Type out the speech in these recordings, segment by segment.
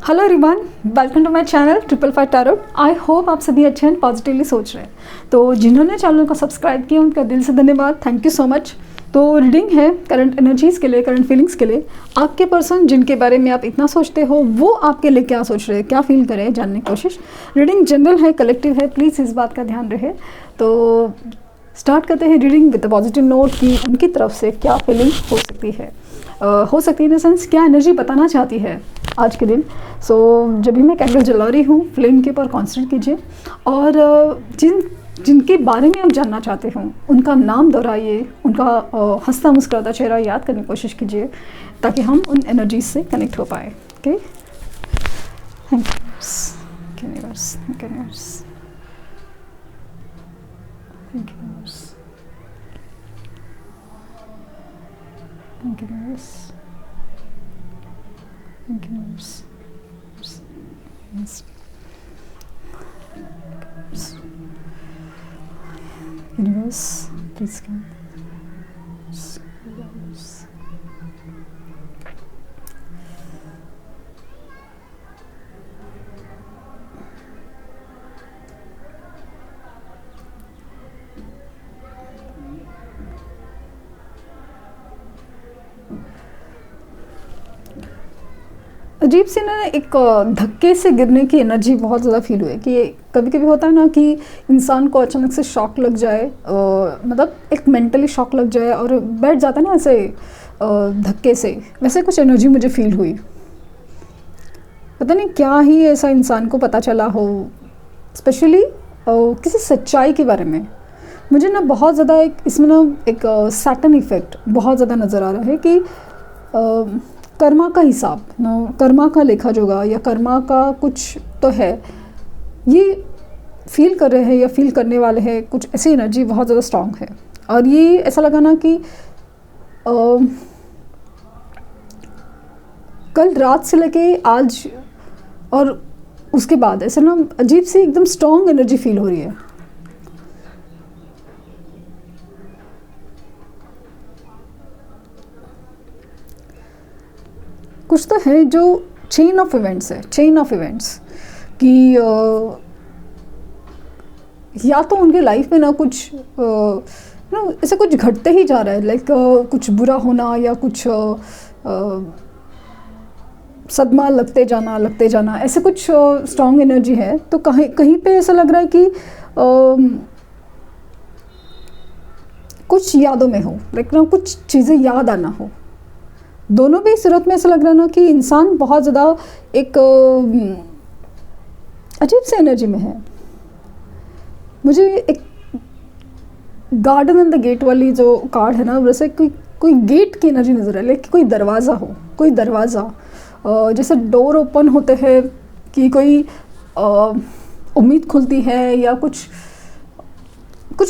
Hello everyone, welcome to my channel 555 tarot. I hope आप सभी अच्छे हैं, पॉजिटिवली सोच रहे हैं। तो जिन्होंने चैनल को सब्सक्राइब किया उनका दिल से धन्यवाद, थैंक यू सो मच। तो रीडिंग है करंट एनर्जीज़ के लिए, करंट फीलिंग्स के लिए। आपके पर्सन जिनके बारे में आप इतना सोचते हो वो आपके लिए क्या सोच रहे हैं, क्या फील कर रहे हैं, जानने की कोशिश। रीडिंग जनरल है, कलेक्टिव है, प्लीज़ इस बात का ध्यान रहे। तो स्टार्ट करते हैं रीडिंग विद पॉजिटिव नोट कि उनकी तरफ से क्या फीलिंग हो सकती है। हो सकती है इन द सेंस क्या एनर्जी बताना चाहती है आज के दिन। सो जब भी मैं कैंडल जला रही हूँ, फ्लेम के ऊपर कॉन्सेंट्रेट कीजिए और जिनके बारे में आप जानना चाहते हो उनका नाम दोहराइए, उनका हंसता मुस्कुराता चेहरा याद करने की कोशिश कीजिए ताकि हम उन एनर्जीज से कनेक्ट हो पाए। Okay, thank you universe, thank you universe, thank you universe, thank you universe, thank you universe, yes, universe, please come, universe. अजीब सी ना एक धक्के से गिरने की एनर्जी बहुत ज़्यादा फील हुई कि कभी कभी होता है ना कि इंसान को अचानक से शॉक लग जाए, मतलब एक मेंटली शॉक लग जाए और बैठ जाता है ना ऐसे धक्के से। वैसे कुछ एनर्जी मुझे फील हुई, पता नहीं क्या ही ऐसा इंसान को पता चला हो, स्पेशली किसी सच्चाई के बारे में। मुझे ना बहुत ज़्यादा एक इसमें ना एक सैटर्न इफेक्ट बहुत ज़्यादा नज़र आ रहा है कि कर्मा का हिसाब ना, कर्मा का लेखा जोगा या कर्मा का कुछ तो है, ये फील कर रहे हैं या फील करने वाले हैं। कुछ ऐसी एनर्जी बहुत ज़्यादा स्ट्रांग है और ये ऐसा लगा ना कि कल रात से लेके आज और उसके बाद ऐसा ना अजीब सी एकदम स्ट्रांग एनर्जी फील हो रही है। कुछ तो है जो चेन ऑफ इवेंट्स है, चेन ऑफ इवेंट्स कि या तो उनके लाइफ में ना कुछ ना ऐसे कुछ घटते ही जा रहा है, लाइक कुछ बुरा होना या कुछ सदमा लगते जाना ऐसे कुछ स्ट्रॉन्ग एनर्जी है। तो कहीं कहीं पे ऐसा लग रहा है कि कुछ यादों में हो, लाइक ना कुछ चीज़ें याद आना हो। दोनों भी सूरत में ऐसा लग रहा है ना कि इंसान बहुत ज़्यादा एक अजीब सी एनर्जी में है। मुझे एक गार्डन एंड द गेट वाली जो कार्ड है ना, वैसे कोई गेट की एनर्जी नज़र है, लाइक कोई दरवाज़ा हो, कोई दरवाज़ा जैसे डोर ओपन होते हैं कि कोई उम्मीद खुलती है या कुछ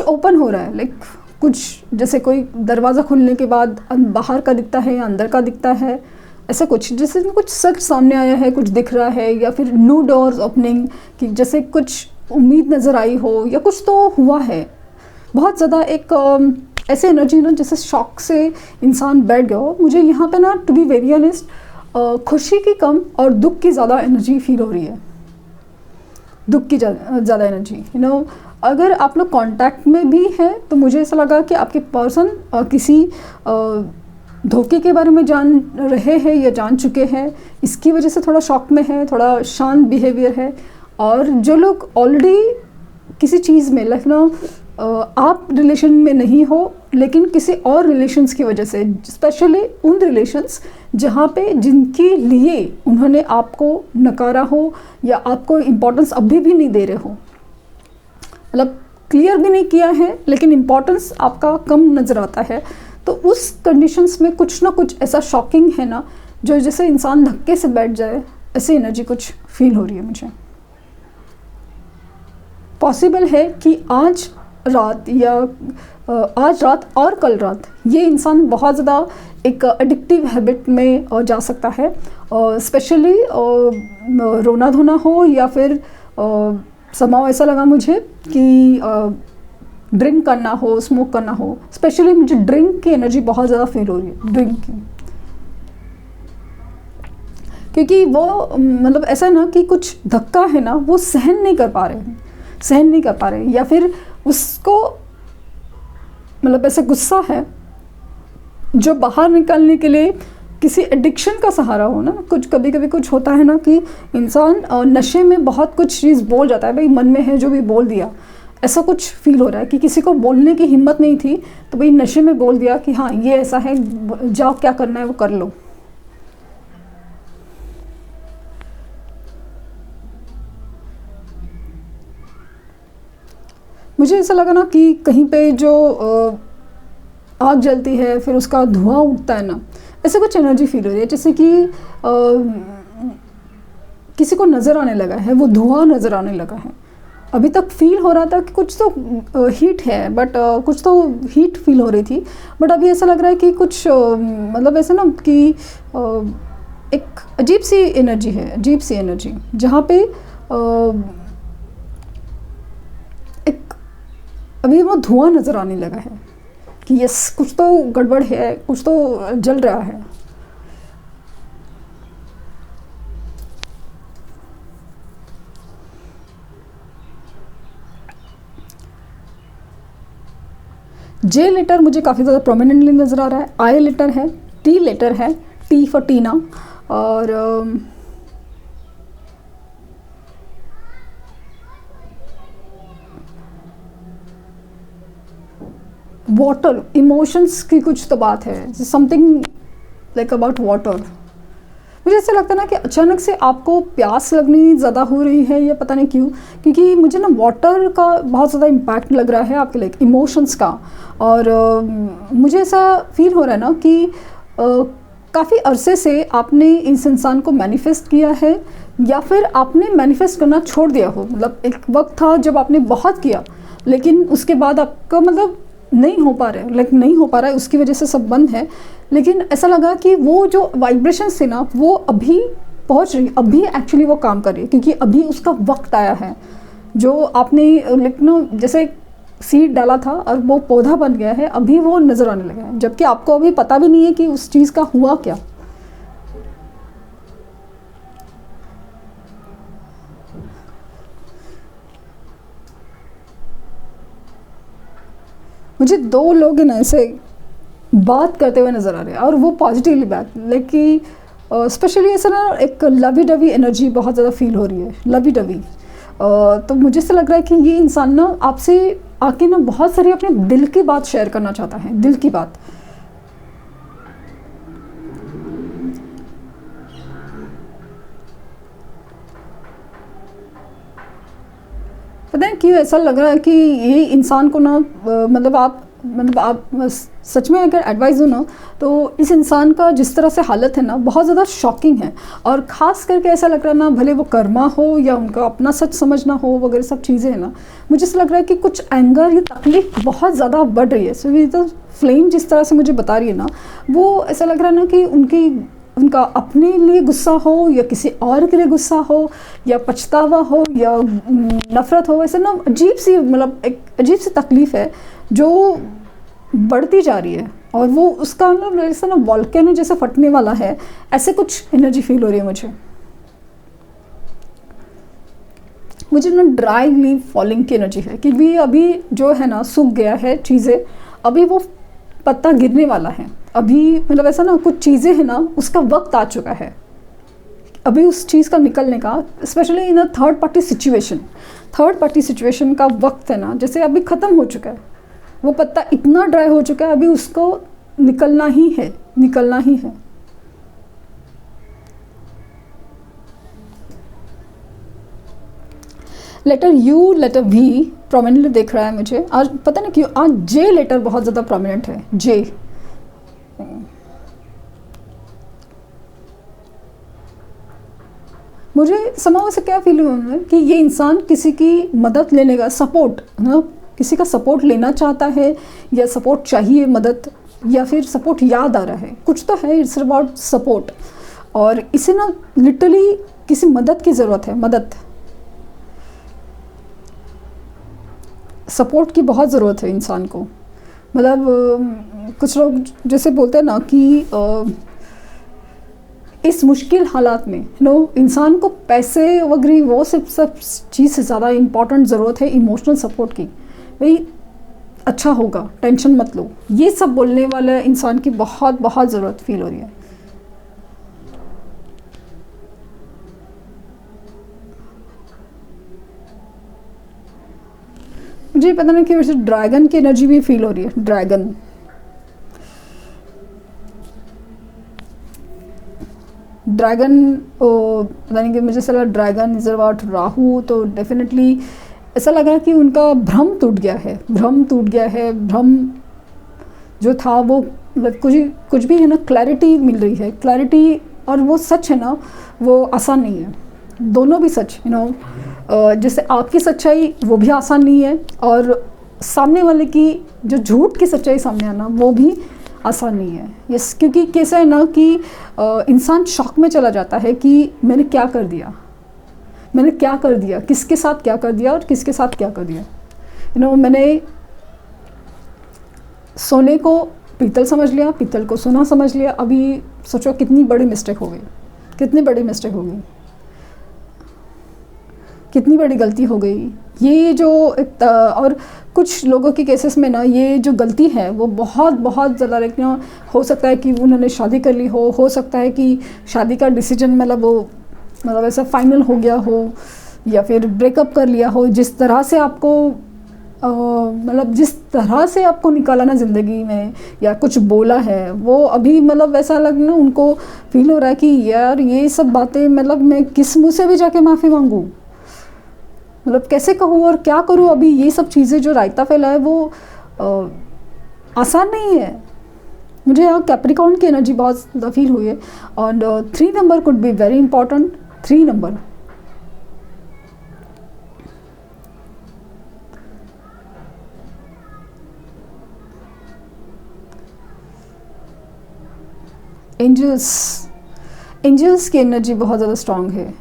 ओपन हो रहा है, लाइक कुछ जैसे कोई दरवाज़ा खुलने के बाद बाहर का दिखता है या अंदर का दिखता है, ऐसा कुछ जैसे कुछ सच सामने आया है, कुछ दिख रहा है, या फिर न्यू डोर्स ओपनिंग कि जैसे कुछ उम्मीद नज़र आई हो या कुछ तो हुआ है। बहुत ज़्यादा एक ऐसे एनर्जी ना जैसे शॉक से इंसान बैठ गया हो। मुझे यहाँ पे ना टू बी वेरी ऑनेस्ट खुशी की कम और दुख की ज़्यादा एनर्जी फील हो रही है, दुख की ज़्यादा एनर्जी। यू नो, अगर आप लोग कांटेक्ट में भी हैं तो मुझे ऐसा लगा कि आपके पर्सन किसी धोखे के बारे में जान रहे हैं या जान चुके हैं, इसकी वजह से थोड़ा शॉक में है, थोड़ा शांत बिहेवियर है। और जो लोग ऑलरेडी किसी चीज़ में लाइक ना आप रिलेशन में नहीं हो लेकिन किसी और रिलेशंस की वजह से, स्पेशली उन रिलेशंस जहाँ पे जिनके लिए उन्होंने आपको नकारा हो या आपको इम्पोर्टेंस अभी भी नहीं दे रहे हो, मतलब क्लियर भी नहीं किया है लेकिन इम्पोर्टेंस आपका कम नज़र आता है, तो उस कंडीशंस में कुछ ना कुछ ऐसा शॉकिंग है ना जो जैसे इंसान धक्के से बैठ जाए, ऐसी एनर्जी कुछ फील हो रही है मुझे। पॉसिबल है कि आज रात या आज रात और कल रात ये इंसान बहुत ज़्यादा एक एडिक्टिव हैबिट में जा सकता है, स्पेशली रोना धोना हो या फिर समाव ऐसा लगा मुझे कि ड्रिंक करना हो, स्मोक करना हो। स्पेशली मुझे ड्रिंक की एनर्जी बहुत ज़्यादा फील हो रही है, ड्रिंक की। क्योंकि वो मतलब ऐसा है ना कि कुछ धक्का है ना, वो सहन नहीं कर पा रहे हैं, सहन नहीं कर पा रहे हैं, या फिर उसको मतलब ऐसा गुस्सा है जो बाहर निकालने के लिए किसी एडिक्शन का सहारा हो ना। कुछ कभी कभी कुछ होता है ना कि इंसान नशे में बहुत कुछ चीज़ बोल जाता है, भाई मन में है जो भी बोल दिया, ऐसा कुछ फील हो रहा है कि किसी को बोलने की हिम्मत नहीं थी तो भाई नशे में बोल दिया कि हाँ ये ऐसा है, जाओ क्या करना है वो कर लो। मुझे ऐसा लगा ना कि कहीं पे जो आग जलती है फिर उसका धुआं उठता है ना, ऐसे कुछ एनर्जी फील हो रही है, जैसे कि किसी को नज़र आने लगा है, वो धुआं नज़र आने लगा है। अभी तक फील हो रहा था कि कुछ तो हीट है, बट कुछ तो हीट फील हो रही थी, बट अभी ऐसा लग रहा है कि कुछ मतलब ऐसा ना कि एक अजीब सी एनर्जी है, अजीब सी एनर्जी, जहाँ पे एक अभी वो धुआं नज़र आने लगा है कि यस कुछ तो गड़बड़ है, कुछ तो जल रहा है। जे लेटर मुझे काफ़ी ज़्यादा प्रोमिनेंटली नज़र आ रहा है, आई लेटर है, टी लेटर है, टी फॉर टीना, और वाटर, इमोशंस की कुछ तो बात है, समथिंग लाइक अबाउट वाटर। मुझे ऐसा लगता है ना कि अचानक से आपको प्यास लगनी ज़्यादा हो रही है, या पता नहीं क्यों, क्योंकि मुझे ना वाटर का बहुत ज़्यादा इम्पैक्ट लग रहा है आपके लाइक इमोशंस का। और मुझे ऐसा फील हो रहा है ना कि काफ़ी अरसे से आपने इस इंसान को मैनिफेस्ट किया है, या फिर आपने मैनिफेस्ट करना छोड़ दिया हो। मतलब एक वक्त था जब आपने बहुत किया, लेकिन उसके बाद आपका मतलब नहीं हो पा रहा है, लाइक नहीं हो पा रहा है, उसकी वजह से सब बंद है। लेकिन ऐसा लगा कि वो जो वाइब्रेशंस थे ना, वो अभी पहुंच रही, अभी एक्चुअली वो काम कर रही है, क्योंकि अभी उसका वक्त आया है। जो आपने लिखना जैसे सीड डाला था और वो पौधा बन गया है, अभी वो नज़र आने लगा है, जबकि आपको अभी पता भी नहीं है कि उस चीज़ का हुआ क्या। मुझे दो लोग हैं ना ऐसे बात करते हुए नज़र आ रहे हैं, और वो पॉजिटिवली बात, लाइक कि स्पेशली ऐसा ना एक लवी डवी एनर्जी बहुत ज़्यादा फील हो रही है, लवी डवी। तो मुझे ऐसा लग रहा है कि ये इंसान ना आपसे आके ना बहुत सारी अपने दिल की बात शेयर करना चाहता है, दिल की बात। पता है क्यों ऐसा लग रहा है कि ये इंसान को ना मतलब आप सच में अगर एडवाइस हो ना, तो इस इंसान का जिस तरह से हालत है ना, बहुत ज़्यादा शॉकिंग है। और ख़ास करके ऐसा लग रहा है ना, भले वो कर्मा हो या उनका अपना सच समझना हो वगैरह सब चीज़ें हैं ना, मुझे ऐसा लग रहा है कि कुछ एंगर या तकलीफ बहुत ज़्यादा बढ़ रही है। सो ये तो फ्लेम जिस तरह से मुझे बता रही है ना, वो ऐसा लग रहा है ना कि उनका अपने लिए गुस्सा हो या किसी और के लिए गुस्सा हो या पछतावा हो या नफ़रत हो, ऐसे ना अजीब सी मतलब एक अजीब सी तकलीफ़ है जो बढ़ती जा रही है। और वो उसका ना जैसे ना वॉल्केनो जैसे फटने वाला है, ऐसे कुछ एनर्जी फील हो रही है मुझे ना ड्राई लीफ फॉलिंग की एनर्जी है कि भी अभी जो है ना सूख गया है चीज़ें, अभी वो पत्ता गिरने वाला है। अभी मतलब ऐसा ना कुछ चीज़ें हैं ना, उसका वक्त आ चुका है अभी उस चीज़ का निकलने का, specially in a third party situation का वक्त है ना, जैसे अभी ख़त्म हो चुका है। वो पत्ता इतना ड्राई हो चुका है, अभी उसको निकलना ही है। Letter U, letter V prominently दिख रहा है मुझे आज, पता नहीं क्यों आज जे लेटर बहुत ज़्यादा प्रोमिनेंट है, जे। मुझे समाज से क्या फील हुआ है कि ये इंसान किसी की मदद लेने का सपोर्ट ना, किसी का सपोर्ट लेना चाहता है, या सपोर्ट चाहिए मदद, या फिर सपोर्ट याद आ रहा है, कुछ तो है, इट्स अबाउट सपोर्ट। और इसे ना लिटरली किसी मदद की ज़रूरत है, मदद, सपोर्ट की बहुत ज़रूरत है इंसान को। मतलब कुछ लोग जैसे बोलते हैं ना कि इस मुश्किल हालात में इंसान को पैसे वगैरह वो सब चीज़ से ज़्यादा इम्पॉर्टेंट ज़रूरत है इमोशनल सपोर्ट की। भाई अच्छा होगा, टेंशन मत लो, ये सब बोलने वाला इंसान की बहुत बहुत ज़रूरत फील हो रही है। मुझे पता नहीं कि वैसे ड्रैगन की एनर्जी भी फील हो रही है। ड्रैगन पता नहीं कि मुझे ऐसा लगा ड्रैगन इज अबाउट राहु, तो डेफिनेटली ऐसा लगा कि उनका भ्रम टूट गया है। भ्रम जो था वो मतलब कुछ भी है ना, क्लैरिटी मिल रही है, क्लैरिटी, और वो सच है ना, वो आसान नहीं है। दोनों भी सच जैसे आपकी सच्चाई वो भी आसान नहीं है, और सामने वाले की जो झूठ की सच्चाई सामने आना वो भी आसान नहीं है। यस, क्योंकि कैसा है ना कि इंसान शॉक में चला जाता है कि मैंने क्या कर दिया, किसके साथ क्या कर दिया और किसके साथ क्या कर दिया। मैंने सोने को पीतल समझ लिया, पीतल को सोना समझ लिया। अभी सोचो कितनी बड़ी मिस्टेक हो गई, कितनी बड़ी गलती हो गई। ये जो और कुछ लोगों के केसेस में ना ये जो गलती है वो बहुत बहुत ज़्यादा हो सकता है कि उन्होंने शादी कर ली हो सकता है कि शादी का डिसीजन मतलब ऐसा फाइनल हो गया हो, या फिर ब्रेकअप कर लिया हो। जिस तरह से आपको निकाला ना ज़िंदगी में, या कुछ बोला है, वो अभी मतलब ऐसा लगना उनको फील हो रहा है कि यार ये सब बातें मतलब मैं किस मुँह से भी जाके माफ़ी मांगूँ, मतलब कैसे कहूँ और क्या करूँ। अभी ये सब चीज़ें जो रायता फैला है वो आसान नहीं है। मुझे यहाँ कैप्रिकॉर्न की एनर्जी बहुत ज़्यादा फील हुई है, और 3 number could be very important. 3 number angels की एनर्जी बहुत ज़्यादा स्ट्रांग है।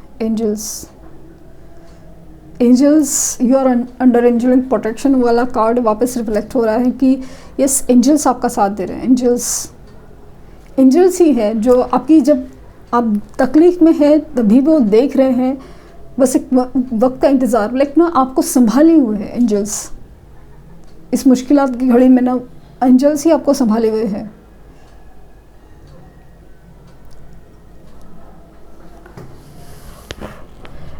Angels you are under angelic protection वाला कार्ड वापस रिफ्लेक्ट हो रहा है कि यस, एंजल्स आपका साथ दे रहे हैं। एंजल्स ही है जो आपकी, जब आप तकलीफ में है तभी वो देख रहे हैं, बस एक वक्त का इंतज़ार, लेकिन आपको संभाले हुए हैं एंजल्स। इस मुश्किलात की घड़ी में ना एंजल्स ही आपको संभाले हुए हैं।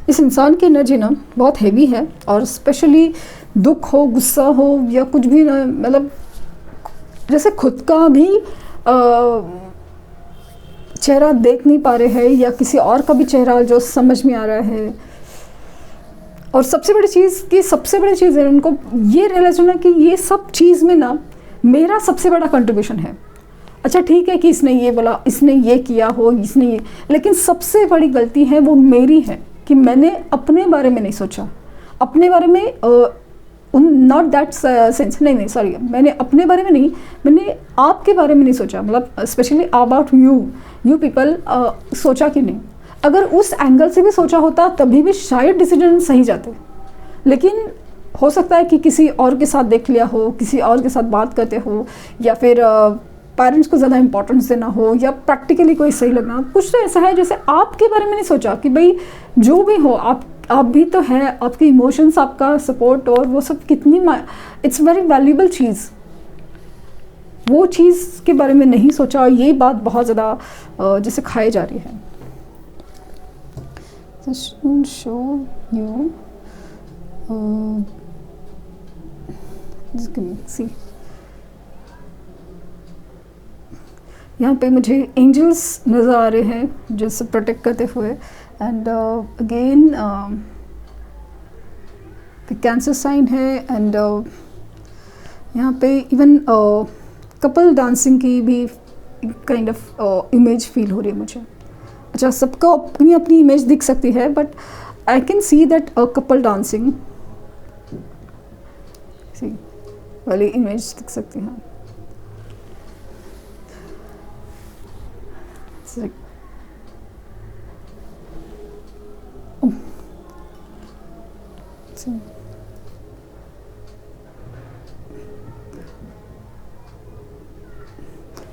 इस इंसान की एनर्जी ना बहुत हैवी है, और स्पेशली दुख हो, गुस्सा हो, या कुछ भी ना, मतलब जैसे खुद का भी चेहरा देख नहीं पा रहे हैं, या किसी और का भी चेहरा जो समझ में आ रहा है। और सबसे बड़ी चीज़ है उनको ये रियलाइज होना कि ये सब चीज़ में ना मेरा सबसे बड़ा कंट्रीब्यूशन है। अच्छा ठीक है कि इसने ये बोला, इसने ये किया हो, लेकिन सबसे बड़ी गलती है वो मेरी है कि मैंने अपने बारे में नहीं सोचा, अपने बारे में नॉट दैट सेंस, नहीं सॉरी, मैंने अपने बारे में नहीं, मैंने आपके बारे में नहीं सोचा, मतलब स्पेशली अबाउट यू पीपल, सोचा कि नहीं। अगर उस एंगल से भी सोचा होता तभी भी शायद डिसीजन सही जाते, लेकिन हो सकता है कि किसी और के साथ देख लिया हो, किसी और के साथ बात करते हो, या फिर पेरेंट्स को ज़्यादा इंपॉर्टेंस देना हो, या प्रैक्टिकली कोई सही लगना, कुछ तो ऐसा है जैसे आपके बारे में नहीं सोचा कि भाई जो भी हो आप भी तो है, आपके इमोशंस, आपका सपोर्ट, और वो सब कितनी इट्स वेरी वैल्यूबल चीज़, वो चीज़ के बारे में नहीं सोचा। ये बात बहुत ज़्यादा जैसे खाई जा रही है। शो यू सी, यहाँ पे मुझे एंजल्स नज़र आ रहे हैं जिससे प्रोटेक्ट करते हुए, एंड अगेन कैंसर साइन है, एंड यहाँ पे इवन कपल डांसिंग की भी काइंड ऑफ इमेज फील हो रही है मुझे। अच्छा, सबको अपनी अपनी इमेज दिख सकती है, but I can see that couple dancing वाली इमेज दिख सकती है।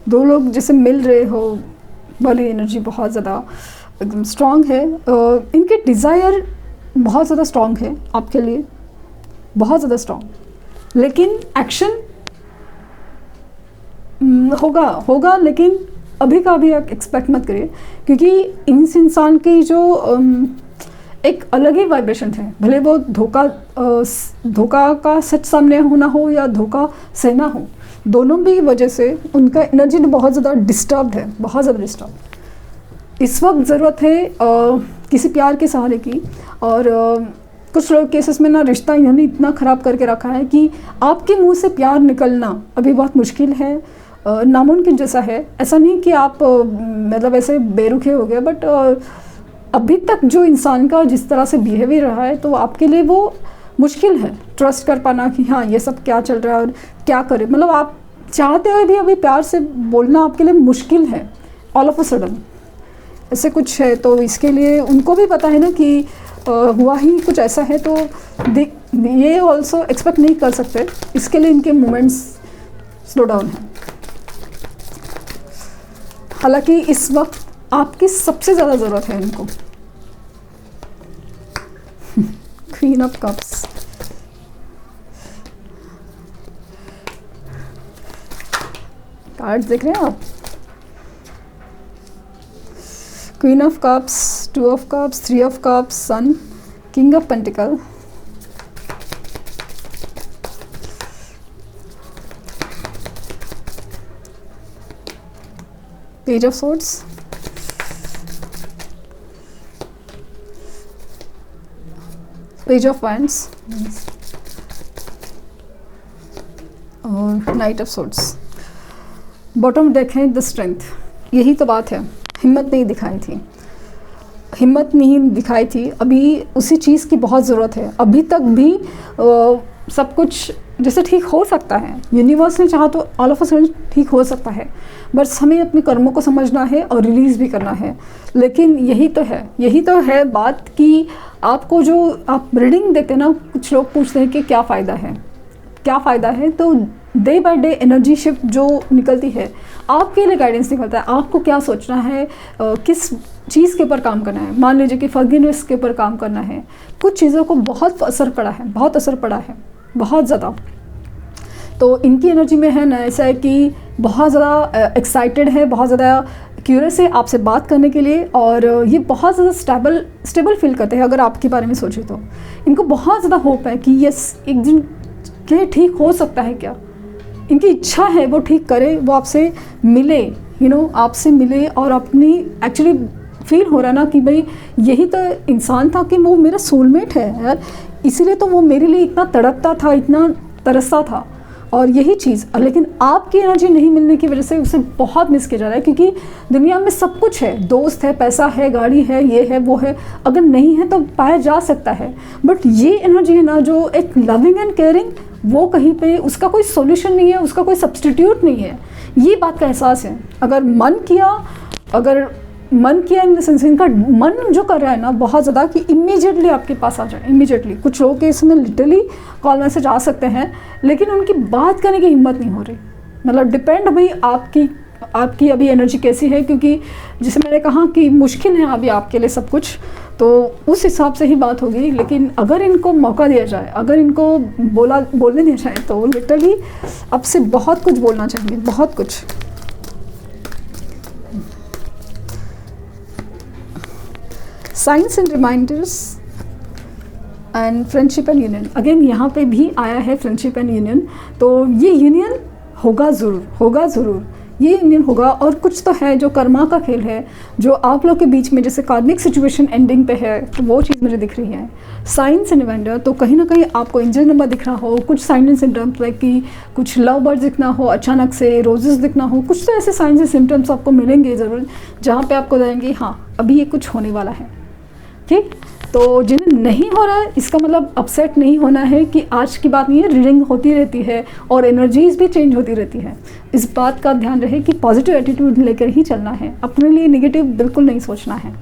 दो लोग जैसे मिल रहे हो, वाली एनर्जी बहुत ज़्यादा एकदम स्ट्रॉन्ग है। इनके डिज़ायर बहुत ज़्यादा स्ट्रॉन्ग है आपके लिए, बहुत ज़्यादा स्ट्रॉन्ग, लेकिन एक्शन होगा लेकिन अभी का अभी आप एक्सपेक्ट मत करिए, क्योंकि इस इंसान की जो एक अलग ही वाइब्रेशन है। भले वो धोखा का सच सामने होना हो या धोखा सहना हो, दोनों भी वजह से उनका एनर्जी बहुत ज़्यादा डिस्टर्ब है, बहुत ज़्यादा डिस्टर्ब। इस वक्त ज़रूरत है किसी प्यार के सहारे की। और कुछ लोग केसेस में ना रिश्ता इन्होंने इतना ख़राब करके रखा है कि आपके मुंह से प्यार निकलना अभी बहुत मुश्किल है, नामुमकिन जैसा है। ऐसा नहीं कि आप मतलब ऐसे बेरुखे हो गए, बट अभी तक जो इंसान का जिस तरह से बिहेवियर रहा है, तो आपके लिए वो मुश्किल है ट्रस्ट कर पाना कि हाँ ये सब क्या चल रहा है और क्या करे। मतलब आप चाहते हुए भी अभी प्यार से बोलना आपके लिए मुश्किल है ऑल ऑफ अ सडन, ऐसे कुछ है। तो इसके लिए उनको भी पता है ना कि हुआ ही कुछ ऐसा है, तो ये ऑल्सो एक्सपेक्ट नहीं कर सकते। इसके लिए इनके मोमेंट्स स्लो डाउन हैं। हालांकि इस वक्त आपकी सबसे ज़्यादा ज़रूरत है इनको। क्वीन ऑफ कप्स, कार्ड्स देख रहे हैं आप? Queen of cups, two of cups, three of cups, sun, king of pentacle, page of swords, page of wands और नाइट ऑफ सोर्ड्स। बॉटम देखें द स्ट्रेंथ। यही तो बात है, हिम्मत नहीं दिखाई थी, हिम्मत नहीं दिखाई थी। अभी उसी चीज़ की बहुत ज़रूरत है। अभी तक भी सब कुछ जैसे ठीक हो सकता है, यूनिवर्स ने चाहा तो ऑल ऑफ अ सडन ठीक हो सकता है, बस हमें अपने कर्मों को समझना है और रिलीज़ भी करना है। लेकिन यही तो है बात कि आपको जो आप रीडिंग देखते हैं ना, कुछ लोग पूछते हैं कि क्या फ़ायदा है, तो day by day energy shift जो निकलती है आपके लिए गाइडेंस निकलता है। आपको क्या सोचना है, किस चीज़ के ऊपर काम करना है। मान लीजिए कि फॉरगिवनेस के ऊपर काम करना है। कुछ चीज़ों को बहुत असर पड़ा है, बहुत ज़्यादा। तो इनकी एनर्जी में है ना ऐसा है कि बहुत ज़्यादा एक्साइटेड है, बहुत ज़्यादा क्यूरियस है आपसे बात करने के लिए, और ये बहुत ज़्यादा स्टेबल फील करते हैं। अगर आपके बारे में सोचें तो इनको बहुत ज़्यादा होप है कि यस एक दिन क्या ठीक हो सकता है, क्या इनकी इच्छा है वो ठीक करे, वो आपसे मिले, आपसे मिले। और अपनी एक्चुअली फील हो रहा है ना कि भाई यही तो इंसान था कि वो मेरा सोलमेट है यार, इसीलिए तो वो मेरे लिए इतना तड़पता था, इतना तरसता था। और यही चीज़, लेकिन आपकी एनर्जी नहीं मिलने की वजह से उसे बहुत मिस किया जा रहा है। क्योंकि दुनिया में सब कुछ है, दोस्त है, पैसा है, गाड़ी है, ये है, वो है, अगर नहीं है तो पाया जा सकता है। बट ये एनर्जी है ना जो एक लविंग एंड केयरिंग, वो कहीं पे उसका कोई सॉल्यूशन नहीं है, उसका कोई सब्स्टिट्यूट नहीं है। ये बात का एहसास है। अगर मन किया इन द सेंस, इनका मन जो कर रहा है ना बहुत ज़्यादा कि इमीडिएटली आपके पास आ जाए, इमीडिएटली। कुछ लोगों के इसमें लिटरली कॉल मैसेज आ सकते हैं, लेकिन उनकी बात करने की हिम्मत नहीं हो रही। मतलब डिपेंड भाई आपकी अभी एनर्जी कैसी है, क्योंकि जैसे मैंने कहा कि मुश्किल है अभी आपके लिए सब कुछ, तो उस हिसाब से ही बात होगी। लेकिन अगर इनको मौका दिया जाए, अगर इनको बोलने दिया जाए, तो लिटरली आपसे बहुत कुछ बोलना चाहिए, बहुत कुछ। Science and reminders and friendship and union. Again यहाँ पे भी आया है फ्रेंडशिप एंड यूनियन, तो ये यूनियन होगा ज़रूर, ये यूनियन होगा। और कुछ तो है जो कर्मा का खेल है, जो आप लोग के बीच में जैसे कार्मिक सिचुएशन एंडिंग पे है, तो वो चीज़ मुझे दिख रही है। साइंस एंड रिमाइंडर, तो कहीं ना कहीं आपको एंजल नंबर दिख रहा हो, कुछ साइन एंड सिम्टम्स लाइक कि कुछ लव बर्ड्स दिखना हो, अचानक से रोजेस दिखना हो, कुछ तो ऐसे साइंस एंड सिम्टम्स आपको मिलेंगे ज़रूर, जहाँ पे आपको जाएंगे हाँ अभी ये कुछ होने वाला है। ठीक, तो जिन्हें नहीं हो रहा है इसका मतलब अपसेट नहीं होना है कि आज की बात नहीं है, रीडिंग होती रहती है और एनर्जीज भी चेंज होती रहती है। इस बात का ध्यान रहे कि पॉजिटिव एटीट्यूड लेकर ही चलना है, अपने लिए नेगेटिव बिल्कुल नहीं सोचना है।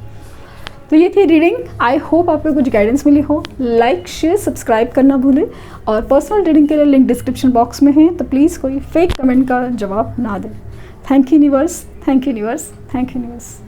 तो ये थी रीडिंग। आई होप आपको कुछ गाइडेंस मिली हो। लाइक शेयर सब्सक्राइब करना भूलें, और पर्सनल रीडिंग के लिए लिंक डिस्क्रिप्शन बॉक्स में है, तो प्लीज़ कोई फेक कमेंट का जवाब ना दें। Thank you universe, thank universe, thank universe.